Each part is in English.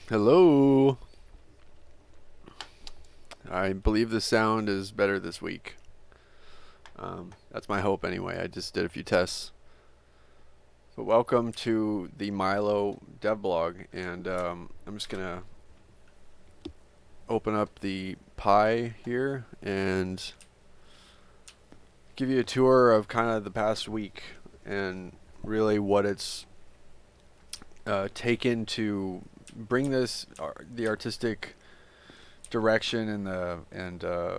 Hello. I believe the sound is better this week. That's my hope anyway. I just did a few tests. So welcome to the Milo dev blog, and I'm just gonna open up the Pi here and give you a tour of kind of the past week and really what it's taken to bring this the artistic direction and uh,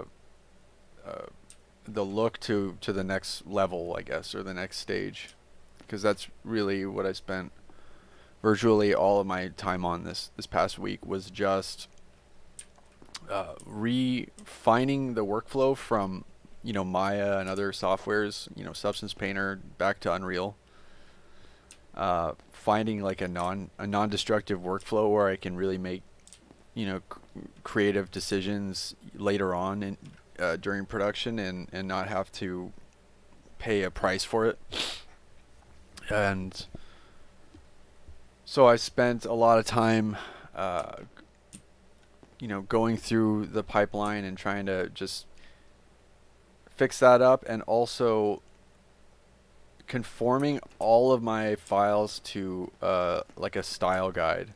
the look to the next level, I guess, or the next stage, because that's really what I spent virtually all of my time on this past week was just refining the workflow from Maya and other softwares, Substance Painter back to Unreal. Finding like a non-destructive workflow where I can really make creative decisions later on in during production and not have to pay a price for it. And so I spent a lot of time going through the pipeline and trying to just fix that up, and also conforming all of my files to like a style guide,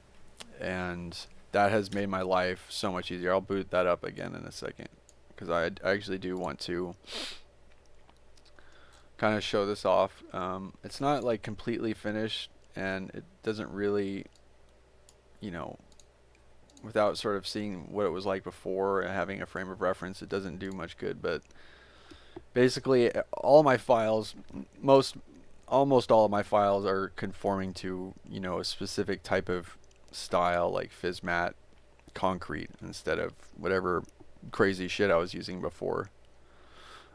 and that has made my life so much easier. I'll boot that up again in a second because I actually do want to kind of show this off. It's not like completely finished, and it doesn't really, you know, without sort of seeing what it was like before and having a frame of reference, it doesn't do much good. But basically, all my files, almost all of my files are conforming to a specific type of style, like Fizz matte concrete instead of whatever crazy shit I was using before.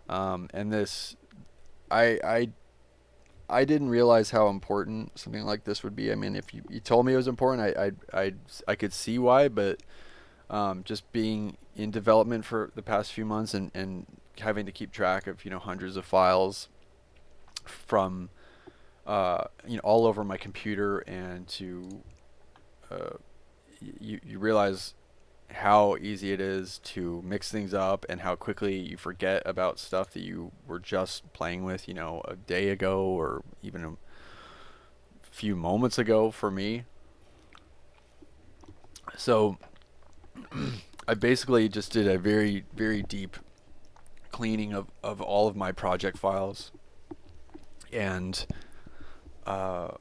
And this, I, I, I didn't realize how important something like this would be. I mean, if you told me it was important, I could see why, but just being in development for the past few months and having to keep track of hundreds of files from all over my computer, and to uh, you realize how easy it is to mix things up and how quickly you forget about stuff that you were just playing with, a day ago or even a few moments ago for me. So I basically just did a very, very deep cleaning of all of my project files, and uh,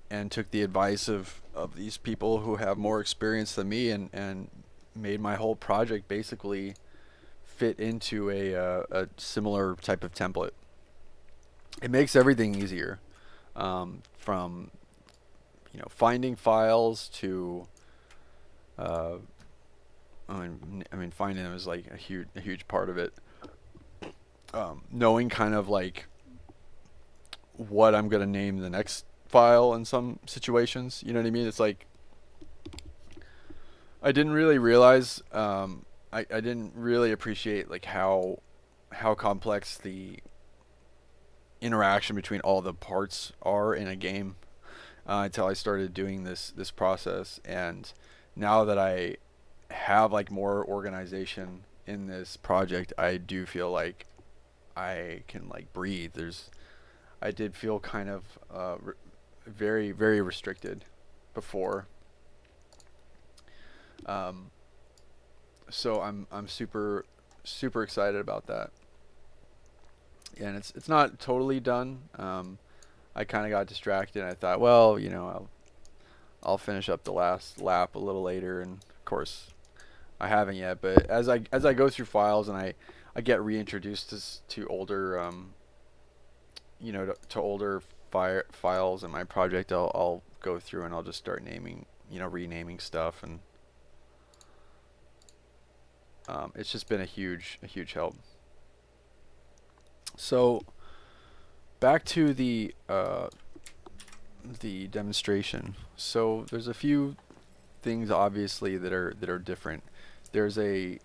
and took the advice of these people who have more experience than me, and made my whole project basically fit into a similar type of template. It makes everything easier, from finding files to uh, I mean finding them is like a huge part of it. Knowing kind of like what I'm gonna name the next file in some situations. You know what I mean? It's like I didn't really realize. I didn't really appreciate like how complex the interaction between all the parts are in a game, until I started doing this process. And now that I have like more organization in this project, I do feel like I can like breathe. I did feel kind of very, very restricted before. Um, so I'm super excited about that. And it's not totally done. I kind of got distracted, and I thought, well, I'll finish up the last lap a little later, and of course I haven't yet. But as I go through files, and I get reintroduced to older to older files in my project, I'll go through and I'll just start naming, renaming stuff, and it's just been a huge help. So back to the demonstration. So there's a few things obviously that are different. There's a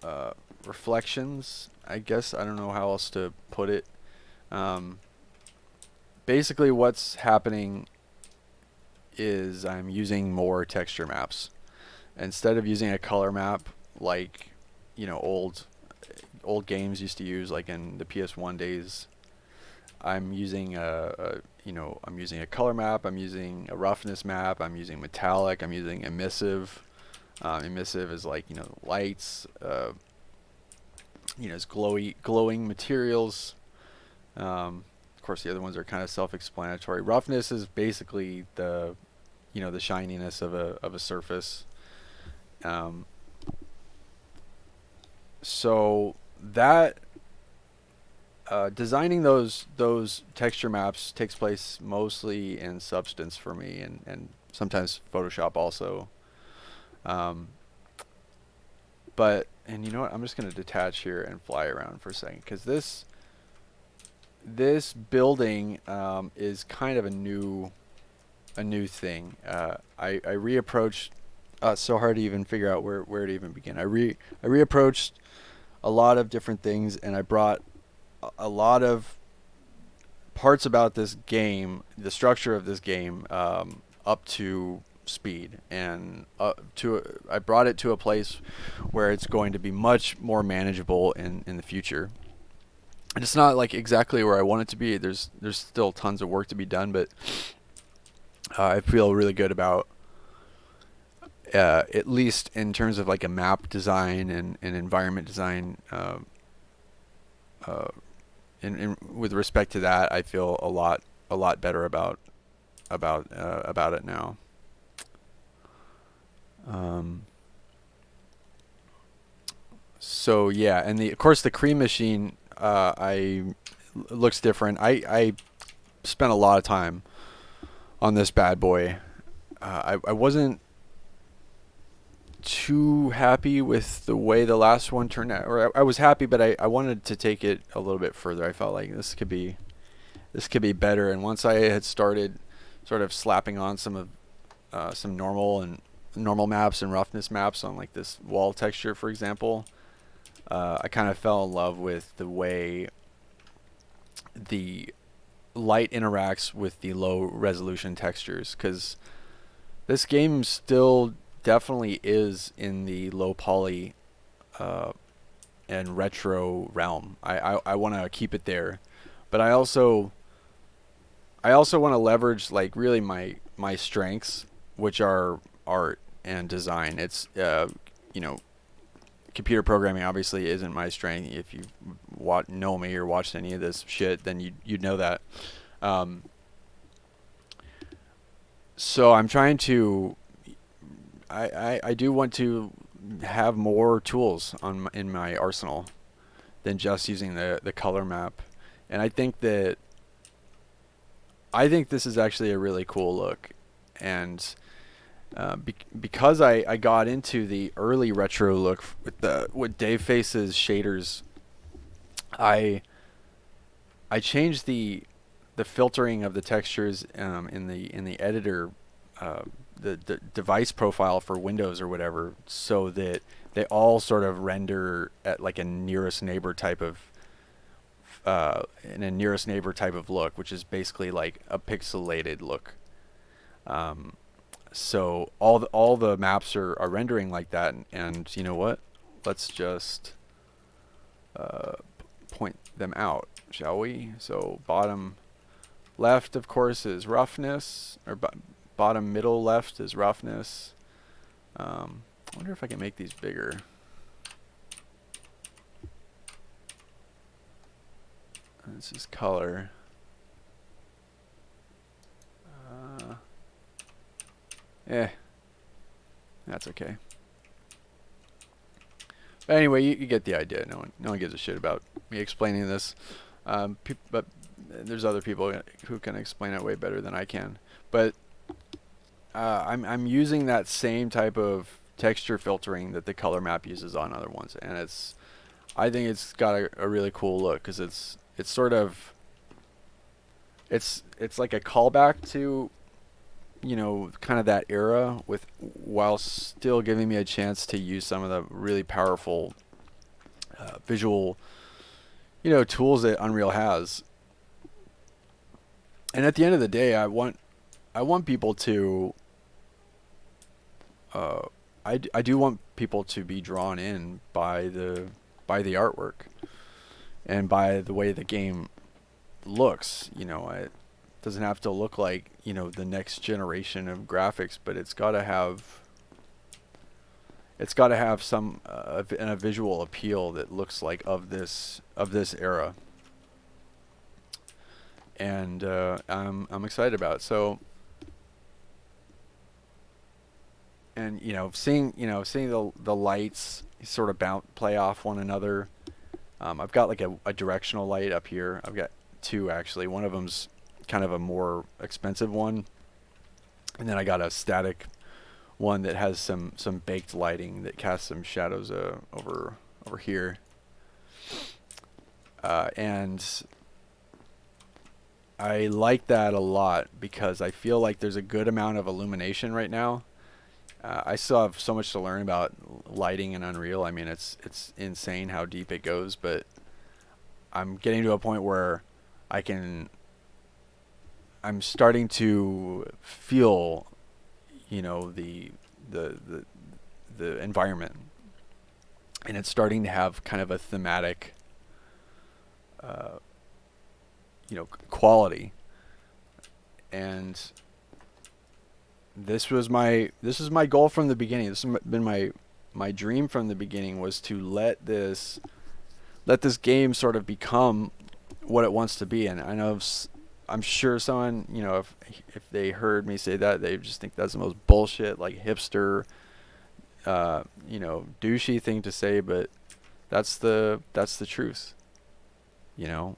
uh, reflections. I guess I don't know how else to put it. Um, Basically, what's happening is I'm using more texture maps instead of using a color map like old games used to use, like in the PS1 days. I'm using I'm using a color map. I'm using a roughness map. I'm using metallic. I'm using emissive. Emissive is like lights. It's glowing materials. Of course, the other ones are kind of self-explanatory. Roughness is basically the shininess of a surface. So that designing those texture maps takes place mostly in Substance for me, and sometimes Photoshop also. Um, and you know what? I'm just going to detach here and fly around for a second, because this building is kind of a new thing. I reapproached. It's so hard to even figure out where to even begin. I reapproached a lot of different things, and I brought a lot of parts about this game, the structure of this game, up to speed, and I brought it to a place where it's going to be much more manageable in the future. And it's not like exactly where I want it to be. There's still tons of work to be done, but I feel really good about at least in terms of like a map design and environment design. With respect to that, I feel a lot better about it now. So yeah, and of course the cream machine looks different. I spent a lot of time on this bad boy. I wasn't too happy with the way the last one turned out, or I was happy, but I wanted to take it a little bit further. I felt like this could be better, and once I had started sort of slapping on some normal maps and roughness maps on like this wall texture, for example, I kind of fell in love with the way the light interacts with the low resolution textures, because this game still definitely is in the low poly and retro realm. I want to keep it there, but I also want to leverage like really my strengths, which are art and design. It's computer programming obviously isn't my strength. If you know me or watched any of this shit, then you'd know that. So I'm trying to. I do want to have more tools in my arsenal than just using the color map, and I think this is actually a really cool look, and because I got into the early retro look with Dave Face's shaders, I changed the filtering of the textures in the editor, the device profile for Windows or whatever, so that they all sort of render at like a nearest neighbor type of look, which is basically like a pixelated look. So all the maps are rendering like that, and you know what? Let's just point them out, shall we? So bottom left, of course, is roughness, or bottom middle left is roughness. I wonder if I can make these bigger. This is color. That's okay. But anyway, you get the idea. No one gives a shit about me explaining this. But there's other people who can explain it way better than I can. But I'm using that same type of texture filtering that the color map uses on other ones, and I think it's got a really cool look, because it's sort of it's like a callback to kind of that era, while still giving me a chance to use some of the really powerful visual tools that Unreal has. And at the end of the day, I want I want people to I do want people to be drawn in by the artwork and by the way the game looks. You know, it doesn't have to look like, you know, the next generation of graphics, but it's got to have some a visual appeal that looks like of this era. And I'm excited about it. So, and seeing the lights sort of play off one another. I've got like a directional light up here. I've got two actually. One of them's kind of a more expensive one, and then I got a static one that has some baked lighting that casts some shadows over here. And I like that a lot because I feel like there's a good amount of illumination right now. I still have so much to learn about lighting in Unreal. I mean, it's insane how deep it goes, but I'm getting to a point where I'm starting to feel, you know, the environment, and it's starting to have kind of a thematic, uh, quality. And this was my goal from the beginning. This has been my dream from the beginning, was to let this game sort of become what it wants to be. And I know I'm sure someone, you know, if they heard me say that, they just think that's the most bullshit, like hipster, douchey thing to say, but that's the truth, you know.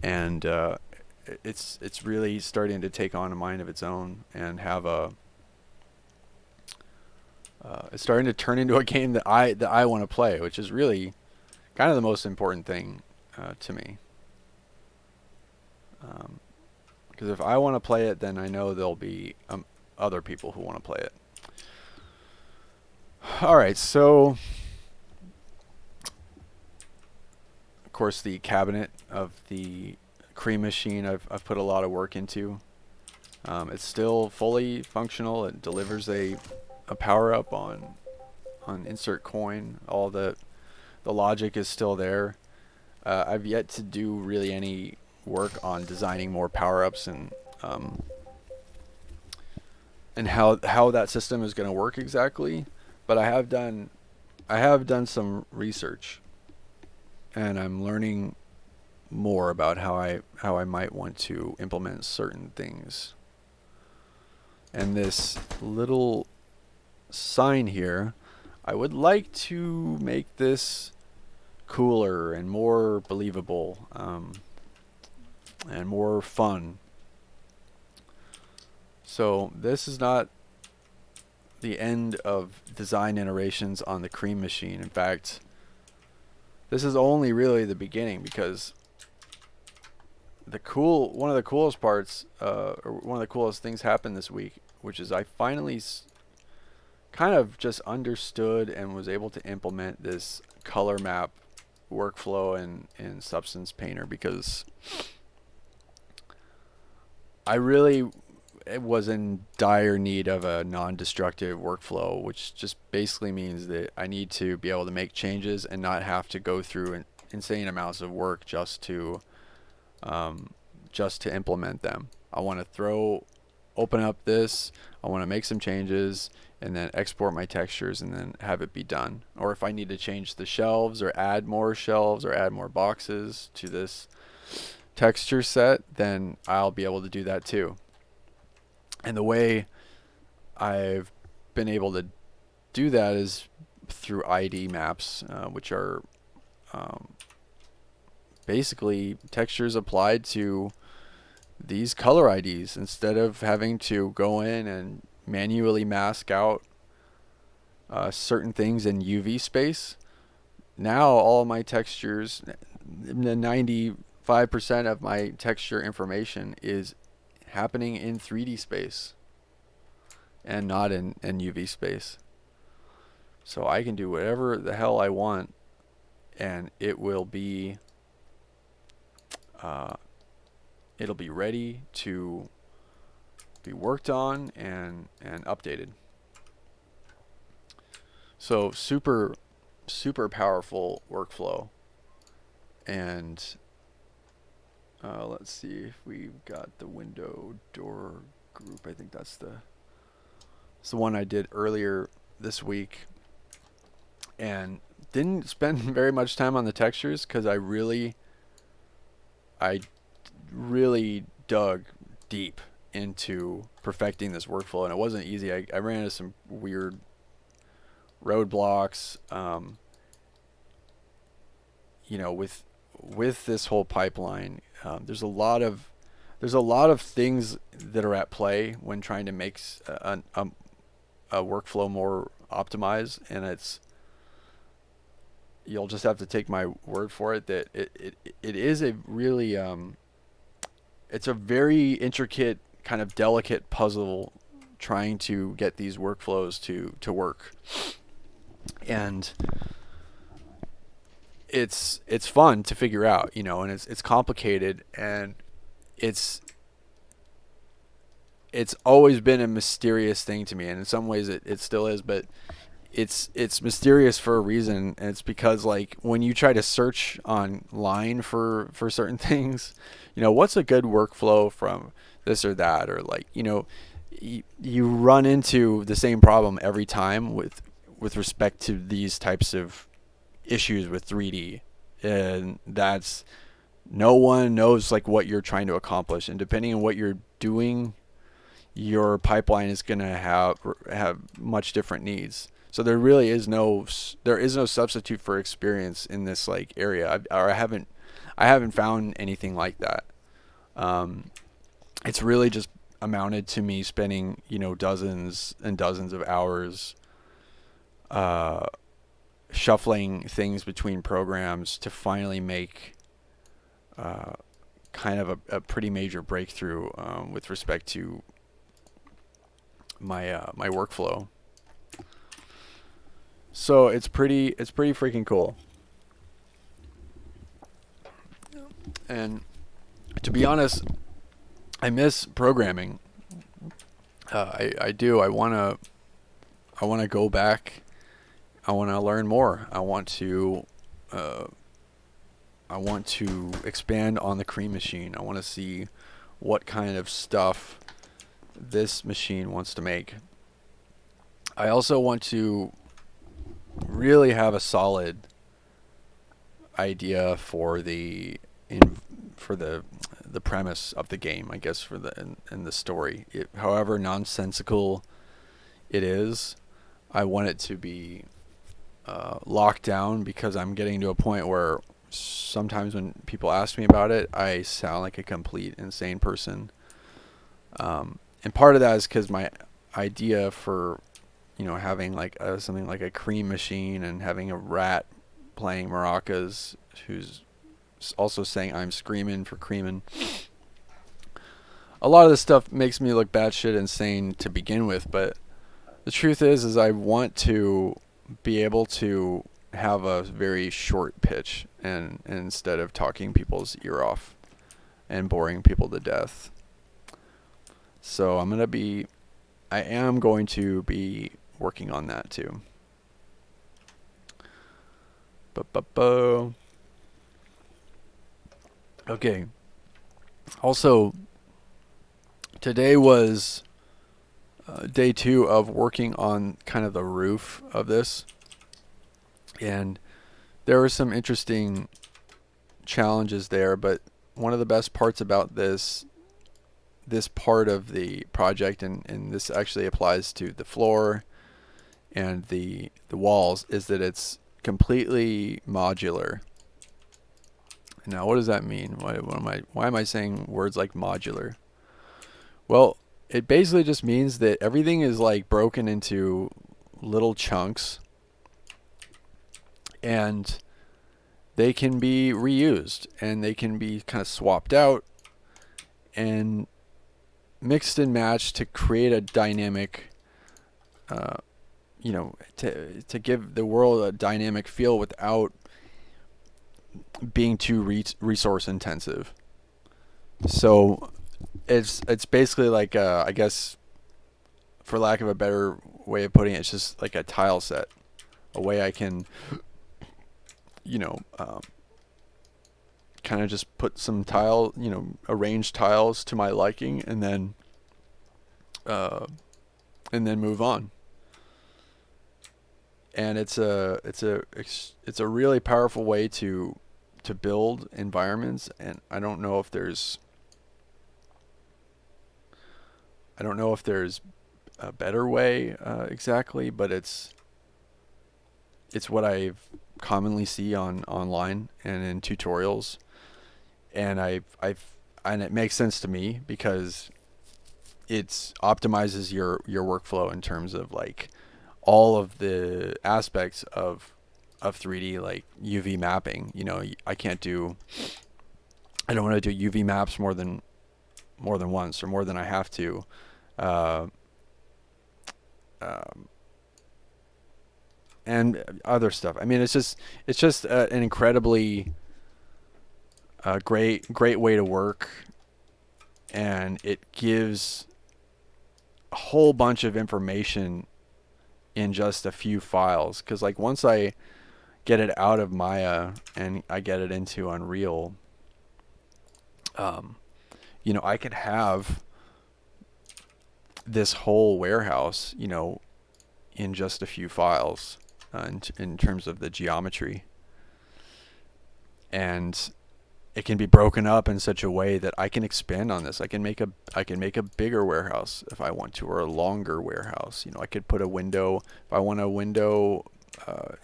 And it's really starting to take on a mind of its own and have it's starting to turn into a game that I want to play, which is really kind of the most important thing to me. Because if I want to play it, then I know there'll be other people who want to play it. All right, so of course the cabinet of the cream machine I've put a lot of work into. It's still fully functional. It delivers a power up on insert coin. All the logic is still there. I've yet to do really any work on designing more power ups and how that system is going to work exactly. But I have done some research, and I'm learning more about how I might want to implement certain things. And this little sign here, I would like to make this cooler and more believable, and more fun. So this is not the end of design iterations on the cream machine. In fact, this is only really the beginning, because one of the coolest parts, or one of the coolest things happened this week, which is I finally kind of just understood and was able to implement this color map workflow in Substance Painter, because I really was in dire need of a non-destructive workflow, which just basically means that I need to be able to make changes and not have to go through insane amounts of work just to implement them. I want to open up this, I want to make some changes, and then export my textures and then have it be done. Or if I need to change the shelves or add more boxes to this texture set, then I'll be able to do that too. And the way I've been able to do that is through ID maps, which are basically textures applied to these color IDs. Instead of having to go in and manually mask out certain things in UV space, now all of my textures, 95% of my texture information is happening in 3D space and not in UV space. So I can do whatever the hell I want, and it'll be ready to be worked on and updated. So super powerful workflow. And let's see if we've got the window door group. I think that's the one I did earlier this week, and didn't spend very much time on the textures because I really dug deep into perfecting this workflow, and it wasn't easy. I ran into some weird roadblocks, with this whole pipeline. There's a lot of things that are at play when trying to make a workflow more optimized, and you'll just have to take my word for it that it is a really it's a very intricate, kind of delicate puzzle trying to get these workflows to work. And it's fun to figure out, and it's complicated, and it's always been a mysterious thing to me, and in some ways it still is, but it's mysterious for a reason. And it's because, like, when you try to search online for certain things, what's a good workflow from this or that, or like, you run into the same problem every time with respect to these types of issues with 3D, and that's, no one knows like what you're trying to accomplish, and depending on what you're doing, your pipeline is going to have much different needs. So there really is no substitute for experience in this like area. I haven't found anything like that. It's really just amounted to me spending dozens and dozens of hours shuffling things between programs to finally make kind of a pretty major breakthrough with respect to my workflow. So it's pretty freaking cool. And to be honest, I miss programming. I do. I wanna go back. I want to learn more. I want to expand on the cream machine. I want to see what kind of stuff this machine wants to make. I also want to really have a solid idea for the premise of the game, I guess, for and the story. However nonsensical it is, I want it to be locked down, because I'm getting to a point where sometimes when people ask me about it, I sound like a complete insane person. And part of that is because my idea for having like something like a cream machine and having a rat playing maracas who's also saying I'm screaming for creamin'. A lot of this stuff makes me look batshit insane to begin with, but the truth is I want to be able to have a very short pitch, and instead of talking people's ear off and boring people to death. So I am going to be working on that too. Okay. Also, today was day 2 of working on kind of the roof of this, and there were some interesting challenges there, but one of the best parts about this part of the project, and this actually applies to the floor and the walls, is that it's completely modular. Now, what does that mean? Why am I saying words like modular? Well, it basically just means that everything is like broken into little chunks, and they can be reused, and they can be kind of swapped out and mixed and matched to create a dynamic, to give the world a dynamic feel without being too resource intensive. So it's basically like I guess, for lack of a better way of putting it, it's just like a tile set, a way I can, you know, kind of just put some tile, arrange tiles to my liking, uh, and then move on. And it's a really powerful way to build environments. And I don't know if there's a better way exactly, but it's what I commonly see online and in tutorials, and and it makes sense to me because it optimizes your workflow in terms of like all of the aspects of 3D, like UV mapping. I don't want to do UV maps more than once or more than I have to. Uh, um, and other stuff. I mean, it's just an incredibly great way to work, and it gives a whole bunch of information in just a few files. Because like once I get it out of Maya and I get it into Unreal, um, I could have this whole warehouse, in just a few files, in terms of the geometry. And it can be broken up in such a way that I can expand on this. I can make a bigger warehouse if I want to, or a longer warehouse. I could put a window if I want a window.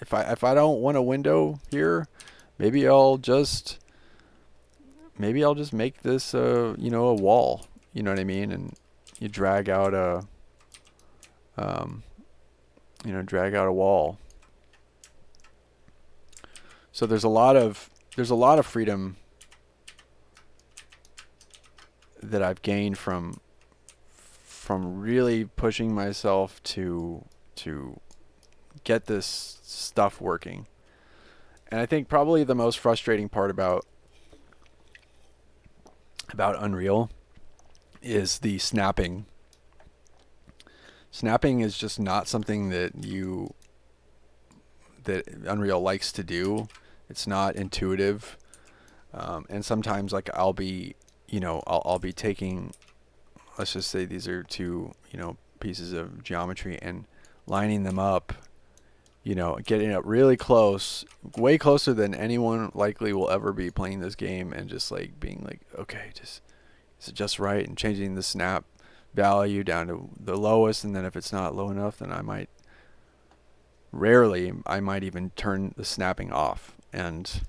If I don't want a window here, maybe I'll just make this a wall. You know what I mean? And you drag out um, a wall. So there's a lot of freedom that I've gained from really pushing myself to get this stuff working. And I think probably the most frustrating part about Unreal is the snapping. Snapping is just not something that Unreal likes to do. It's not intuitive. And sometimes like I'll be taking, let's just say these are two, pieces of geometry, and lining them up, getting up really close, way closer than anyone likely will ever be playing this game, and just like being like, okay, is it just right? And changing the snap value down to the lowest, and then if it's not low enough, then I might even turn the snapping off. And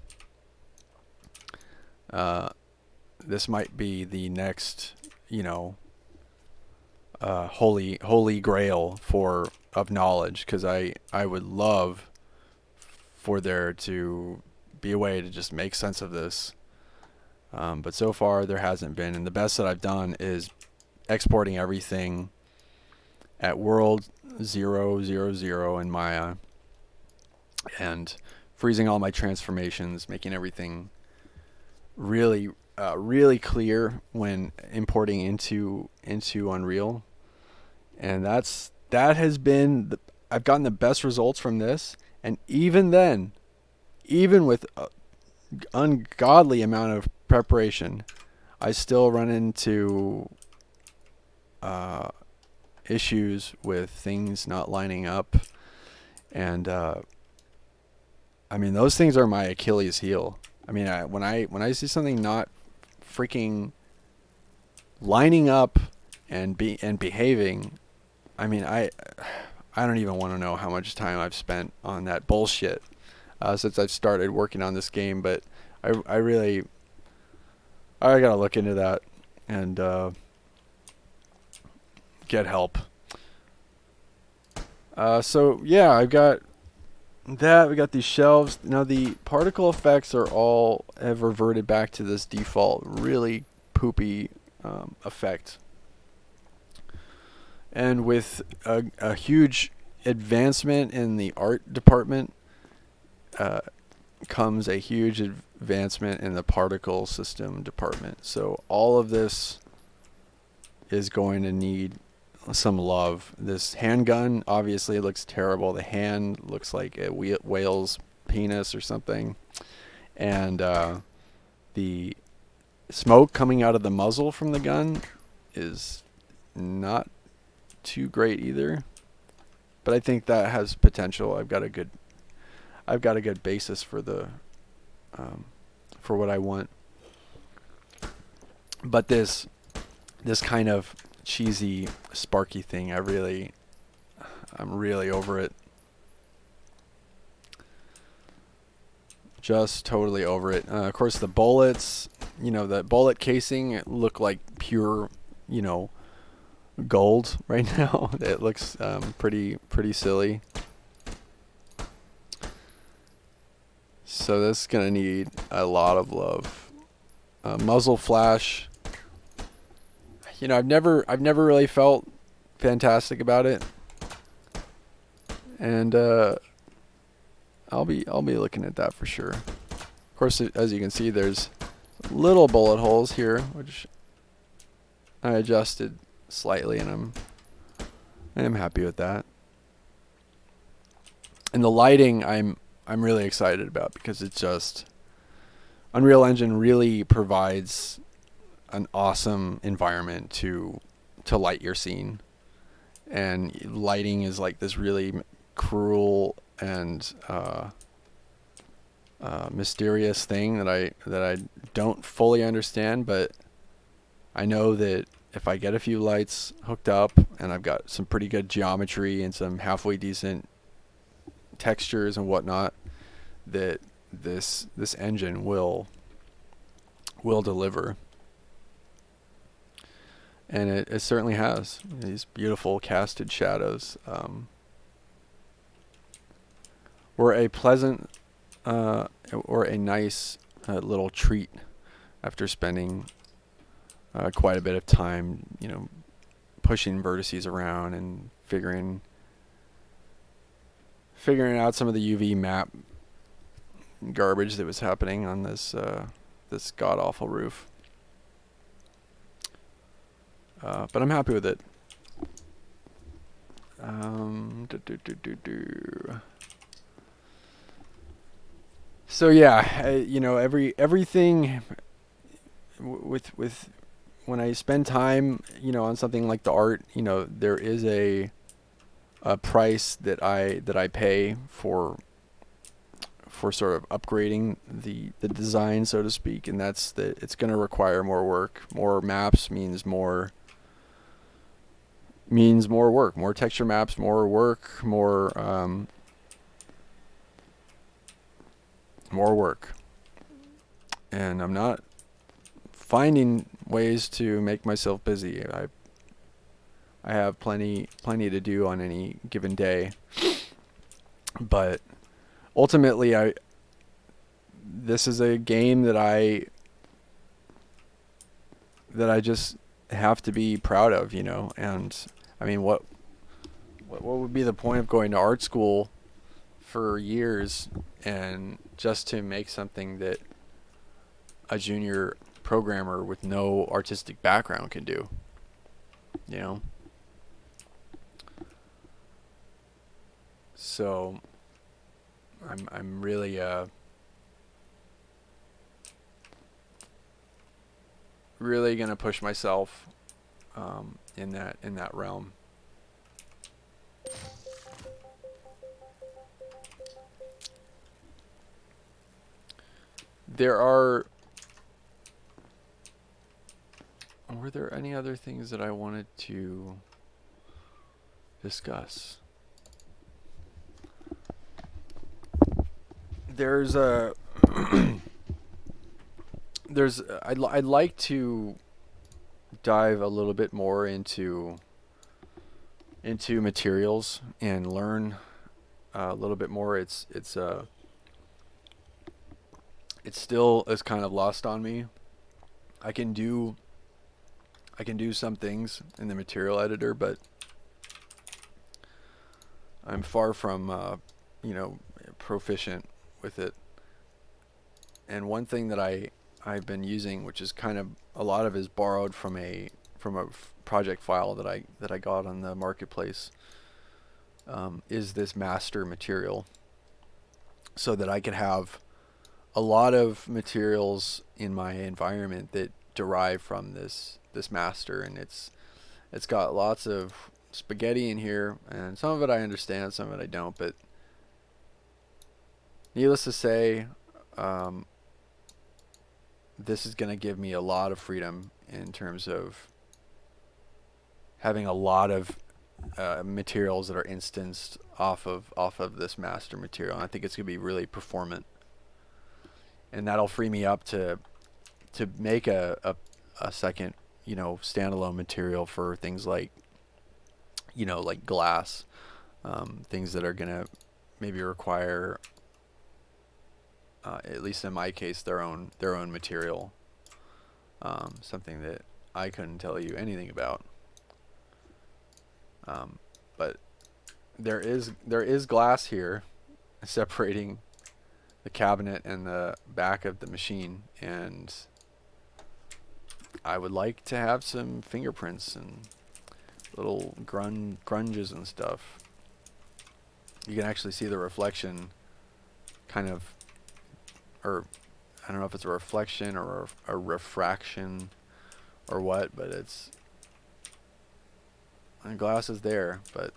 this might be the next, holy grail of knowledge, because I would love for there to be a way to just make sense of this. But so far there hasn't been, and the best that I've done is exporting everything at world 000 in Maya, and freezing all my transformations, making everything really really clear when importing into Unreal. And that has been I've gotten the best results from this. And even then, even with ungodly amount of preparation, I still run into issues with things not lining up. And I mean, those things are my Achilles heel. I mean, when I see something not freaking lining up and behaving, I mean, I don't even want to know how much time I've spent on that bullshit since I've started working on this game. But I really gotta look into that and get help. So yeah, I've got that. We got these shelves. Now the particle effects have reverted back to this default really poopy effect. And with a huge advancement in the art department comes a huge advancement in the particle system department. So all of this is going to need some love. This handgun obviously looks terrible. The hand looks like a whale's penis or something. And the smoke coming out of the muzzle from the gun is not too great either. But I think that has potential. I've got a good basis for for what I want. But this kind of cheesy, sparky thing, I'm really over it. Just totally over it. Of course, the bullets, the bullet casing look like pure, gold right now. It looks pretty silly. So this is gonna need a lot of love. Muzzle flash. I've never really felt fantastic about it, and I'll be looking at that for sure. Of course, as you can see, there's little bullet holes here, which I adjusted slightly, and I'm happy with that. And the lighting, I'm really excited about, because it's just Unreal Engine really provides an awesome environment to light your scene, and lighting is like this really cruel and mysterious thing that I don't fully understand, but I know that if I get a few lights hooked up and I've got some pretty good geometry and some halfway decent textures and whatnot, that this engine will deliver. And it certainly has these beautiful casted shadows. Were a pleasant or a nice little treat after spending quite a bit of time, pushing vertices around and figuring out some of the UV map garbage that was happening on this god awful roof. But I'm happy with it. So yeah, everything with when I spend time, on something like the art, there is a price that I pay for sort of upgrading the design, so to speak, and that's that it's going to require more work. More maps means more work. More texture maps, more work, more work. And I'm not finding ways to make myself busy. I have plenty to do on any given day. But ultimately, this is a game that I just have to be proud of, and I mean, what would be the point of going to art school for years and just to make something that a junior programmer with no artistic background can do, So I'm really really gonna push myself in that realm. Were there any other things that I wanted to discuss? I'd like to dive a little bit more into materials and learn a little bit more. It's still is kind of lost on me. I can do some things in the material editor, but I'm far from proficient with it. And one thing that I've been using, which is kind of a lot of is borrowed from a project file that I got on the marketplace is this master material, so that I could have a lot of materials in my environment that derive from this master. And it's got lots of spaghetti in here, and some of it I understand, some of it I don't, but needless to say, this is going to give me a lot of freedom in terms of having a lot of materials that are instanced off of this master material. And I think it's going to be really performant, and that'll free me up to make a second, standalone material for things like, like glass, things that are going to maybe require, at least in my case, their own material, something that I couldn't tell you anything about. But there is glass here separating the cabinet and the back of the machine, and I would like to have some fingerprints and little grunges and stuff. You can actually see the reflection, kind of, or I don't know if it's a reflection or a refraction or what, but it's, the glass is there, but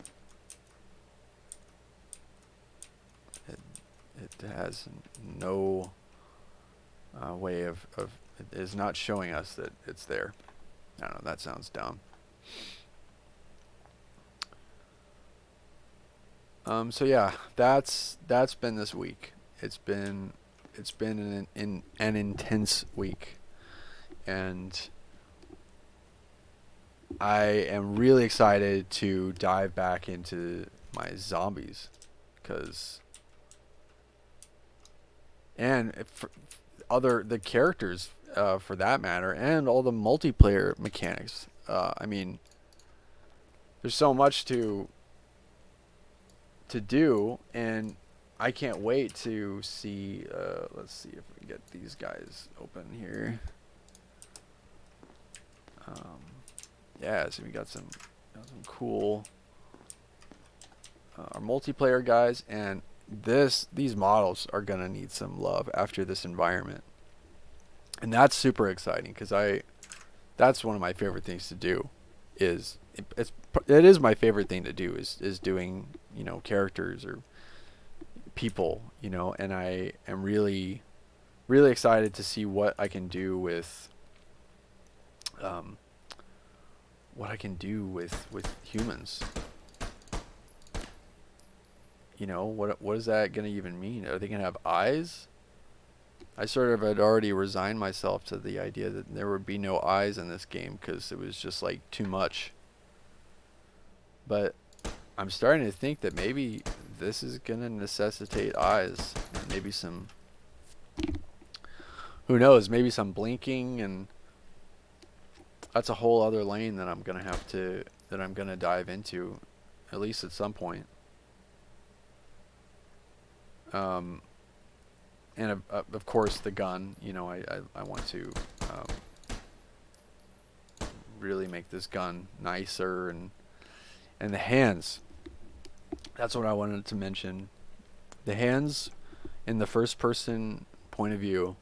it has no way of it is not showing us that it's there. I don't know, that sounds dumb. So yeah, that's been this week. It's been an intense week, and I am really excited to dive back into my zombies, and the characters, for that matter, and all the multiplayer mechanics. I mean, there's so much to do, and I can't wait to see. Let's see if we can get these guys open here. Yeah, so we got some cool our multiplayer guys, and these models are gonna need some love after this environment, and that's super exciting, because that's one of my favorite things to do. It is my favorite thing to do is doing, characters or people, and I am really excited to see what I can do with humans. What is that going to even mean? Are they going to have eyes? I sort of had already resigned myself to the idea that there would be no eyes in this game, because it was just like too much. But I'm starting to think that maybe this is going to necessitate eyes. Maybe some, who knows, maybe some blinking, and that's a whole other lane that I'm going to dive into, at least at some point. And of course the gun, I want to really make this gun nicer, and the hands. That's what I wanted to mention. The hands in the first person point of view,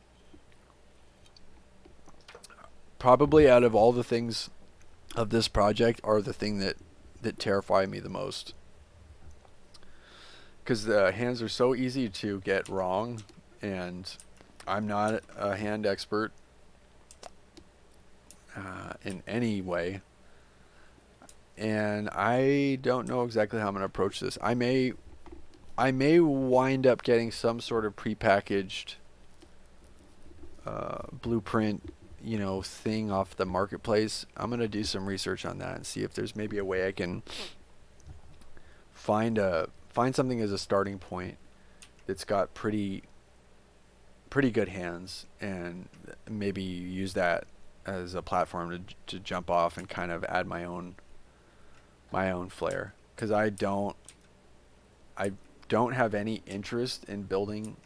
probably out of all the things of this project, are the thing that terrify me the most. Because the hands are so easy to get wrong, and I'm not a hand expert in any way, and I don't know exactly how I'm going to approach this. I may wind up getting some sort of prepackaged blueprint, thing off the marketplace. I'm going to do some research on that and see if there's maybe a way I can find something as a starting point that's got pretty good hands, and maybe use that as a platform to jump off and kind of add my own flair, because I don't have any interest in building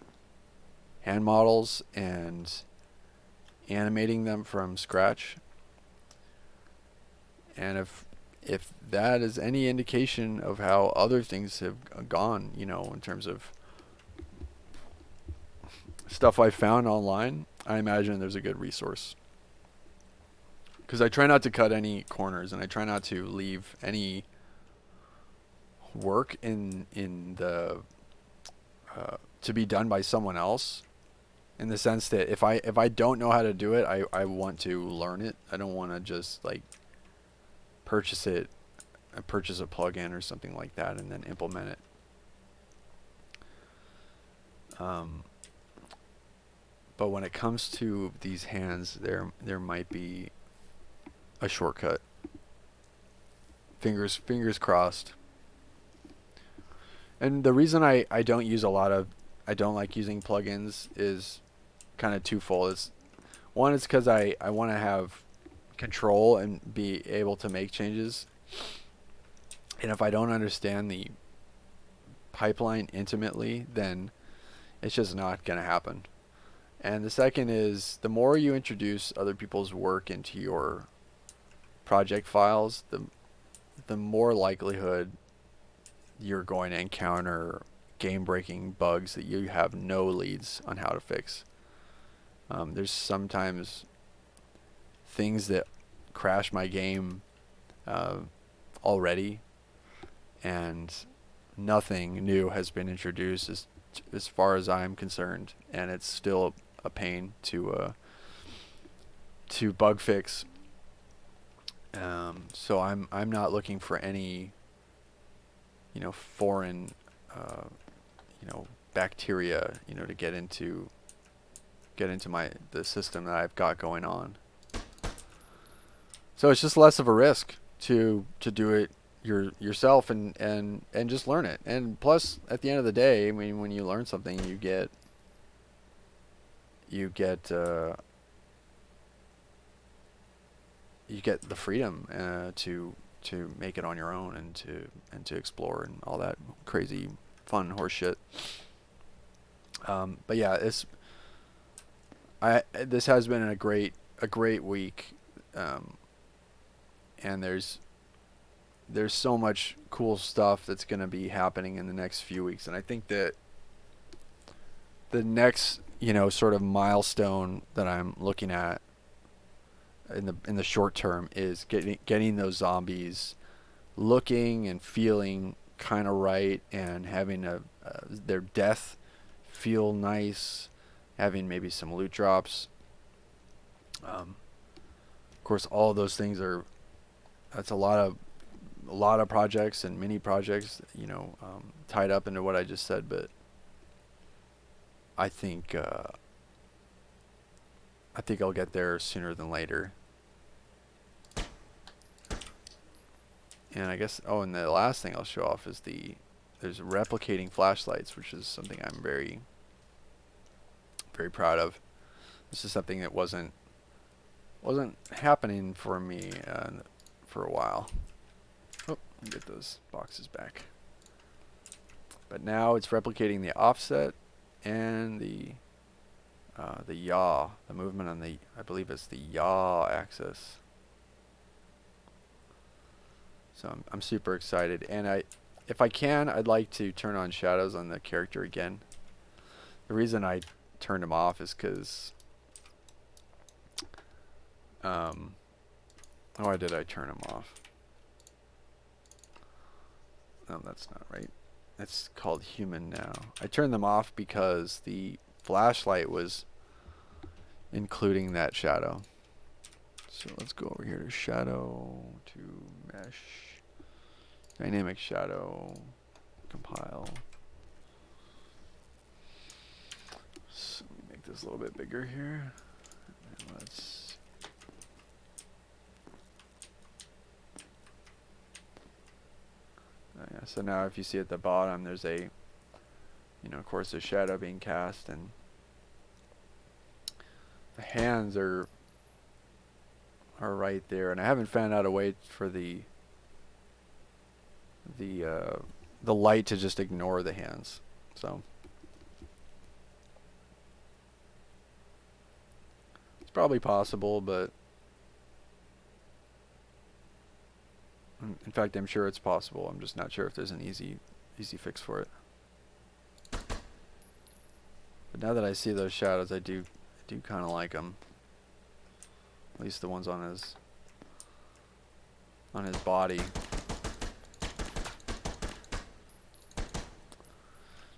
hand models and animating them from scratch. And if that is any indication of how other things have gone, you know, in terms of stuff I found online, I imagine there's a good resource. Because I try not to cut any corners, and I try not to leave any work in the to be done by someone else. In the sense that if I don't know how to do it, I want to learn it. I don't want to just like purchase it, purchase a plugin or something like that, and then implement it. But when it comes to these hands, there might be a shortcut. Fingers crossed. And the reason I don't use I don't like using plugins is kind of twofold. It's one is because I want to have control and be able to make changes. And if I don't understand the pipeline intimately, then it's just not going to happen. And the second is the more you introduce other people's work into your project files, the more likelihood you're going to encounter game-breaking bugs that you have no leads on how to fix. There's sometimes things that crash my game already, and nothing new has been introduced as far as I'm concerned, and it's still a pain to bug fix. So I'm not looking for any foreign bacteria to get into the system that I've got going on. So it's just less of a risk to do it yourself and just learn it. And plus, at the end of the day, I mean, when you learn something, you get the freedom to make it on your own and to explore and all that crazy fun horse shit. But yeah, this has been a great week, and there's so much cool stuff that's going to be happening in the next few weeks, and I think that the next sort of milestone that I'm looking at in the short term is getting those zombies looking and feeling kind of right, and having their death feel nice, having maybe some loot drops. Of course, all those things that's a lot of projects and mini projects, tied up into what I just said. But I think I'll get there sooner than later. And I guess, and the last thing I'll show off is there's replicating flashlights, which is something I'm very, very proud of. This is something that wasn't happening for me for a while. Oh, let me get those boxes back. But now it's replicating the offset and the yaw, the movement on I believe it's the yaw axis. So I'm super excited, and if I can, I'd like to turn on shadows on the character again. The reason I turned them off is because why did I turn them off? No, that's not right. It's called human now. I turned them off because the flashlight was including that shadow. So let's go over here to shadow, to mesh, dynamic shadow, compile. So let me make this a little bit bigger here. And let's yeah, so now if you see at the bottom, there's of course, a shadow being cast, and the hands are right there, and I haven't found out a way for the light to just ignore the hands. So it's probably possible, but In fact, I'm sure it's possible. I'm just not sure if there's an easy fix for it. But now that I see those shadows, I do kind of like them. At least the ones on his body.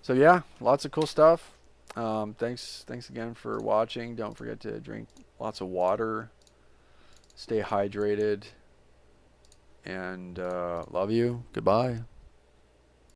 So yeah, lots of cool stuff. Thanks again for watching. Don't forget to drink lots of water. Stay hydrated. And love you. Goodbye.